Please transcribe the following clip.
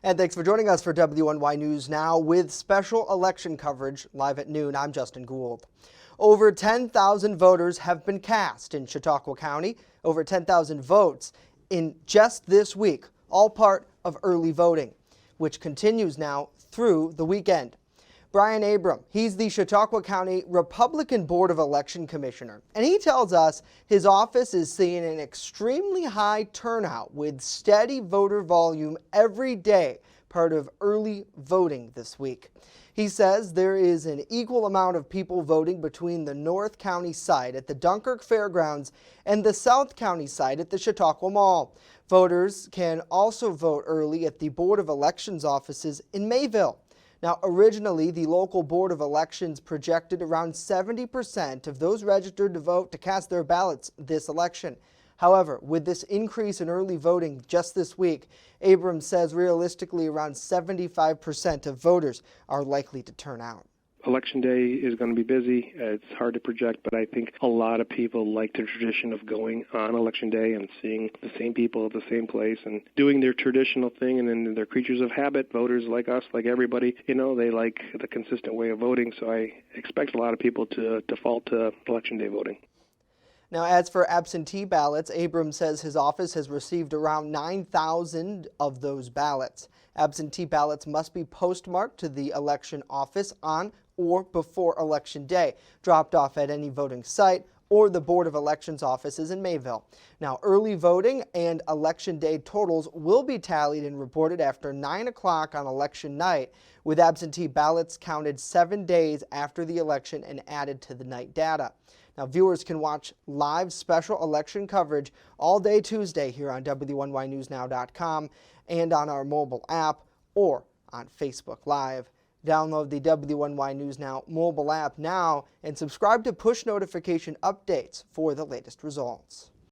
And thanks for joining us for WNY News Now with special election coverage live at noon. I'm Justin Gould. Over 10,000 voters have been cast in Chautauqua County, over 10,000 votes in just this week, all part of early voting, which continues now through the weekend. Brian Abram, he's the Chautauqua County Republican Board of Election Commissioner, and he tells us his office is seeing an extremely high turnout with steady voter volume every day, part of early voting this week. He says there is an equal amount of people voting between the North County site at the Dunkirk Fairgrounds and the South County site at the Chautauqua Mall. Voters can also vote early at the Board of Elections offices in Mayville. Now, originally, the local Board of Elections projected around 70% of those registered to vote to cast their ballots this election. However, with this increase in early voting just this week, Abrams says realistically around 75% of voters are likely to turn out. Election day is going to be busy. It's hard to project, but I think a lot of people like the tradition of going on Election day and seeing the same people at the same place and doing their traditional thing, and then they're creatures of habit. Voters like us, like everybody, they like the consistent way of voting, so I expect a lot of people to default to Election day voting. Now, as for absentee ballots, Abrams says his office has received around 9,000 of those ballots. Absentee ballots must be postmarked to the election office on or before Election Day, dropped off at any voting site or the Board of Elections offices in Mayville. Now, early voting and Election Day totals will be tallied and reported after 9 o'clock on election night, with absentee ballots counted 7 days after the election and added to the night data. Now, viewers can watch live special election coverage all day Tuesday here on WNYNewsNow.com and on our mobile app or on Facebook Live. Download the WNY News Now mobile app now and subscribe to push notification updates for the latest results.